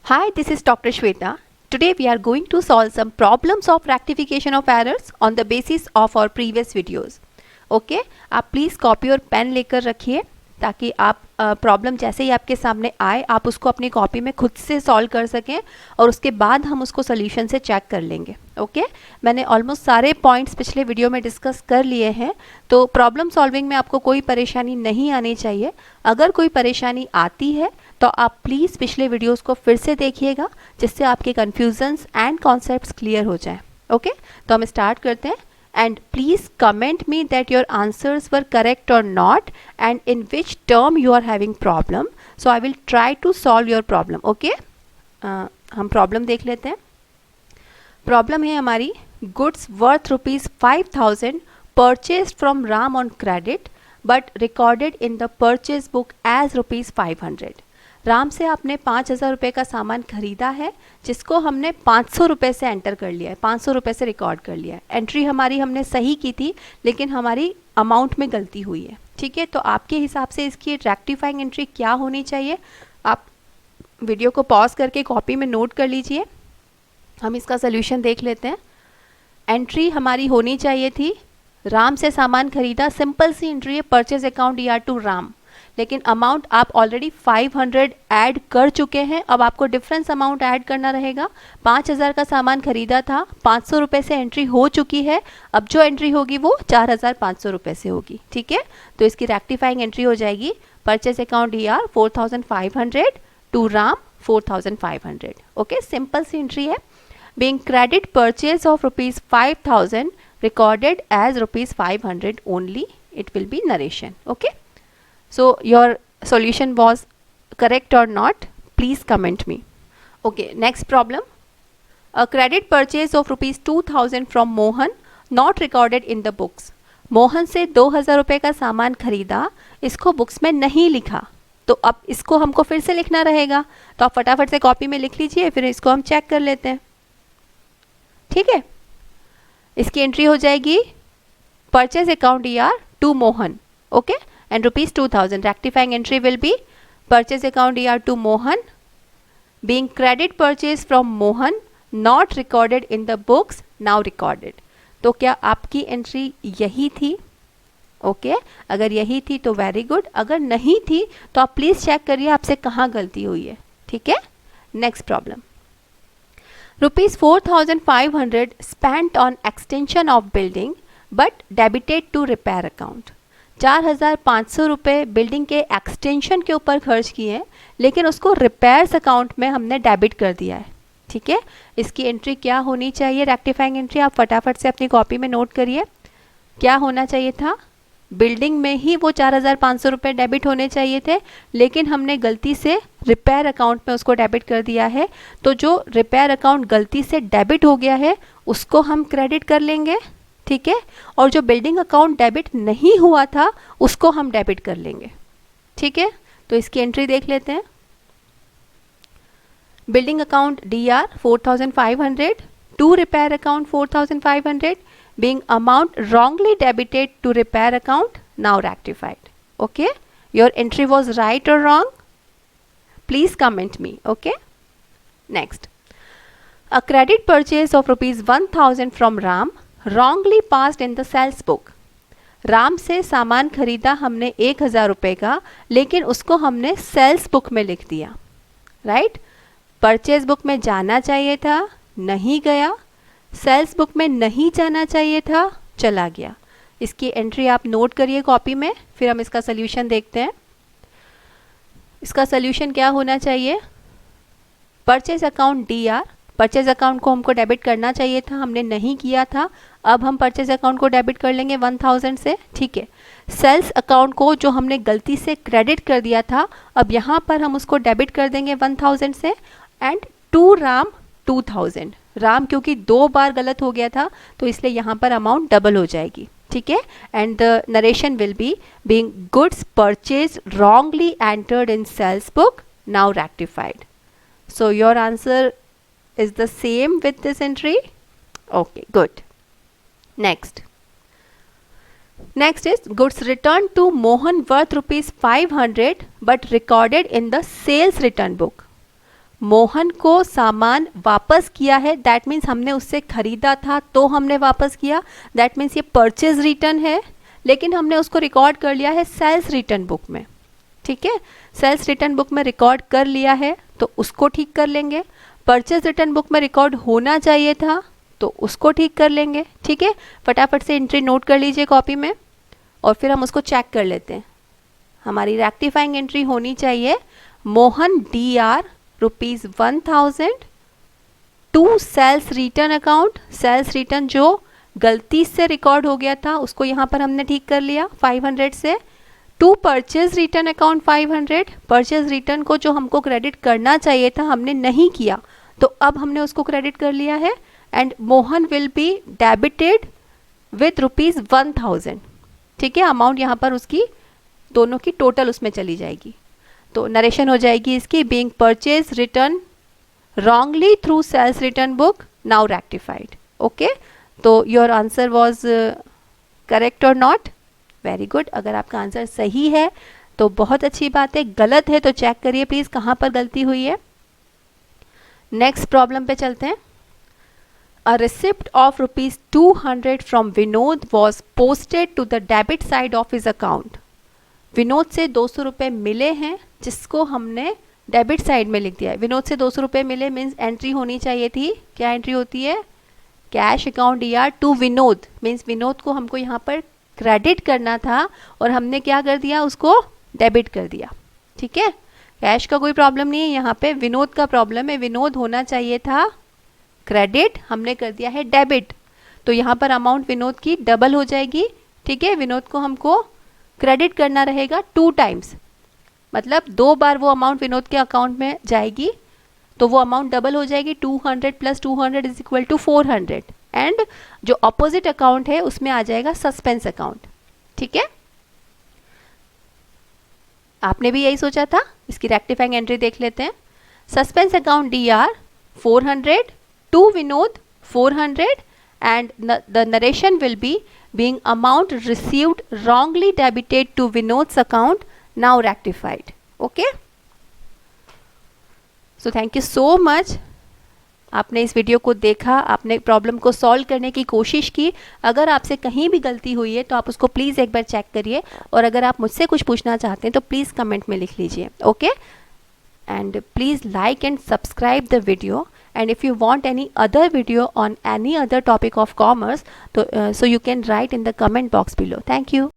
Hi, this is Dr. Shweta. Today we are going to solve some problems of rectification of errors on the basis of our previous videos. Okay आप please copy और pen लेकर रखिए ताकि आप problem जैसे ही आपके सामने आए आप उसको अपनी कॉपी में खुद से सॉल्व कर सकें और उसके बाद हम उसको सोल्यूशन से चेक कर लेंगे. ओके मैंने ऑलमोस्ट सारे पॉइंट्स पिछले वीडियो में डिस्कस कर लिए हैं, तो प्रॉब्लम सॉल्विंग में आपको कोई परेशानी नहीं आनी चाहिए. अगर कोई परेशानी आती है तो आप प्लीज़ पिछले वीडियोस को फिर से देखिएगा जिससे आपके कन्फ्यूजन्स एंड कॉन्सेप्ट्स क्लियर हो जाएं. ओके तो हम स्टार्ट करते हैं. And please comment me that your answers were correct or not and in which term you are having problem. So I will try to solve your problem. Okay? हम problem देख लेते हैं. Problem है हमारी goods worth ₹5,000 purchased from Ram on credit but recorded in the purchase book as ₹500. Ram से आपने 5,000 रुपये का सामान खरीदा है जिसको हमने 500 रुपये से एंटर कर लिया है, 500 रुपये से रिकॉर्ड कर लिया है. एंट्री हमारी हमने सही की थी लेकिन हमारी अमाउंट में गलती हुई है. ठीक है, तो आपके हिसाब से इसकी रेक्टिफाइंग एंट्री क्या होनी चाहिए, आप वीडियो को पॉज करके कॉपी में नोट कर लीजिए. हम इसका सोल्यूशन देख लेते हैं. एंट्री हमारी होनी चाहिए थी राम से सामान खरीदा, सिंपल सी एंट्री है, purchase account ER to Ram, लेकिन अमाउंट आप ऑलरेडी 500 ऐड कर चुके हैं. अब आपको डिफरेंस अमाउंट ऐड करना रहेगा. 5,000 का सामान खरीदा था, 500 रुपये से एंट्री हो चुकी है. अब जो एंट्री होगी वो 4,500 रुपये से होगी. ठीक है, तो इसकी रेक्टिफाइंग एंट्री हो जाएगी purchase account ER 4,500 to Ram 4,500. Okay, simple सी एंट्री है. Being credit purchase of ₹5,000 recorded as ₹500 only, it will be narration. Okay, so your solution was correct or not, please comment me. Okay, next problem. A credit purchase of ₹2,000 from Mohan not recorded in the books. Mohan से 2,000 रुपये का सामान खरीदा, इसको books में नहीं लिखा, तो अब इसको हमको फिर से लिखना रहेगा. तो आप फटाफट से कॉपी में लिख लीजिए, फिर इसको हम चेक कर लेते हैं. ठीक है, इसकी एंट्री हो जाएगी purchase account ER to Mohan. Okay, and ₹2,000. Rectifying entry will be purchase account ER to Mohan, being credit purchase from Mohan, not recorded in the books, now recorded. तो क्या आपकी एंट्री यही थी? ओके अगर यही थी तो वेरी गुड, अगर नहीं थी तो आप प्लीज़ चेक करिए आपसे कहाँ गलती हुई है. ठीक है, next problem. ₹4,500 spent on extension of building but debited to repair account. 4,500 रुपये बिल्डिंग के एक्सटेंशन के ऊपर खर्च किए हैं लेकिन उसको रिपेयर्स अकाउंट में हमने डेबिट कर दिया है. ठीक है, इसकी एंट्री क्या होनी चाहिए, रेक्टिफाइंग एंट्री आप फटाफट से अपनी कॉपी में नोट करिए. क्या होना चाहिए था, बिल्डिंग में ही वो 4,500 रुपये डेबिट होने चाहिए थे लेकिन हमने गलती से रिपेयर अकाउंट में उसको डेबिट कर दिया है. तो जो रिपेयर अकाउंट गलती से डेबिट हो गया है उसको हम क्रेडिट कर लेंगे. ठीक है, और जो बिल्डिंग अकाउंट डेबिट नहीं हुआ था उसको हम डेबिट कर लेंगे. ठीक है, तो इसकी एंट्री देख लेते हैं. Building account DR 4,500 to repair account 4,500, being amount wrongly debited to repair account, now rectified. Okay, your entry was right or wrong, please comment me. Okay, next. A credit purchase of ₹1,000 from Ram wrongly passed in the sales book. Ram से सामान खरीदा हमने 1,000 रुपये का लेकिन उसको हमने sales book में लिख दिया. राइट, परचेज बुक में जाना चाहिए था, नहीं गया. सेल्स बुक में नहीं जाना चाहिए था, चला गया. इसकी एंट्री आप नोट करिए कॉपी में, फिर हम इसका सोल्यूशन देखते हैं. इसका सोल्यूशन क्या होना चाहिए, purchase account DR, purchase account को हमको डेबिट करना चाहिए था, हमने नहीं किया था. अब हम परचेज अकाउंट को डेबिट कर लेंगे 1,000 से. ठीक है, सेल्स अकाउंट को जो हमने गलती से क्रेडिट कर दिया था अब यहाँ पर हम उसको डेबिट कर देंगे 1,000 से. And to Ram 2,000. राम क्योंकि 2 बार गलत हो गया था तो इसलिए यहाँ पर अमाउंट डबल हो जाएगी. ठीक है, and the narration will be being goods purchase wrongly entered in sales book, now rectified. So your answer is the same with this entry. Okay, good. Next. Next is goods returned to Mohan worth ₹500 but recorded in the sales return book. Mohan को सामान वापस किया है, that means हमने उससे खरीदा था तो हमने वापस किया, दैट मीन्स ये परचेज रिटर्न है, लेकिन हमने उसको रिकॉर्ड कर लिया है सेल्स रिटर्न बुक में। ठीक है, सेल्स रिटर्न बुक में रिकॉर्ड कर लिया है तो उसको ठीक कर लेंगे। परचेज रिटर्न बुक में रिकॉर्ड होना चाहिए था तो उसको ठीक कर लेंगे। ठीक है, फटाफट से एंट्री नोट कर लीजिए कॉपी में और फिर हम उसको चेक कर लेते हैं। हमारी रेक्टिफाइंग एंट्री होनी चाहिए Mohan DR ₹1000 to sales return account. Sales return जो गलती से रिकॉर्ड हो गया था उसको यहाँ पर हमने ठीक कर लिया 500 से। To purchase return account 500, purchase return को जो हमको क्रेडिट करना चाहिए था हमने नहीं किया तो अब हमने उसको क्रेडिट कर लिया है। And Mohan will be debited with ₹1000। ठीक है, अमाउंट यहाँ पर उसकी दोनों की टोटल उसमें चली जाएगी। तो नरेशन हो जाएगी इसकी being purchase return wrongly through sales return book now rectified. Okay, तो योर आंसर वॉज करेक्ट और नॉट? Very good. अगर आपका आंसर सही है तो बहुत अच्छी बात है, गलत है तो चेक करिए प्लीज कहाँ पर गलती हुई है। नेक्स्ट प्रॉब्लम पे चलते हैं। A receipt of ₹200 from Vinod was posted to the debit side of his account. Vinod से 200 रुपये मिले हैं जिसको हमने डेबिट साइड में लिख दिया है। विनोद से 200 रुपये मिले मीन्स एंट्री होनी चाहिए थी, क्या एंट्री होती है? Cash account DR to Vinod, means Vinod को हमको यहाँ पर क्रेडिट करना था और हमने क्या कर दिया, उसको डेबिट कर दिया। ठीक है, कैश का कोई प्रॉब्लम नहीं है यहाँ पे, विनोद का प्रॉब्लम है। विनोद होना चाहिए था क्रेडिट, हमने कर दिया है डेबिट, तो यहाँ पर अमाउंट विनोद की डबल हो जाएगी। ठीक है, विनोद को हमको क्रेडिट करना रहेगा 2 टाइम्स, मतलब 2 बार वो अमाउंट विनोद के अकाउंट में जाएगी तो वो अमाउंट डबल हो जाएगी। 200 + 200 = 400 एंड जो अपोजिट अकाउंट है उसमें आ जाएगा सस्पेंस अकाउंट। ठीक है, आपने भी यही सोचा था। इसकी रेक्टिफाइंग एंट्री देख लेते हैं। Suspense account DR 400 to Vinod 400 and the narration will be being amount received wrongly debited to Vinod's account now rectified. Okay, so thank you so much. आपने इस वीडियो को देखा, आपने प्रॉब्लम को सॉल्व करने की कोशिश की। अगर आपसे कहीं भी गलती हुई है तो आप उसको प्लीज़ एक बार चेक करिए और अगर आप मुझसे कुछ पूछना चाहते हैं तो प्लीज़ कमेंट में लिख लीजिए। Okay, and please like and subscribe the video, and if you want any other video on any other topic of commerce so you can write in the comment box below. Thank you.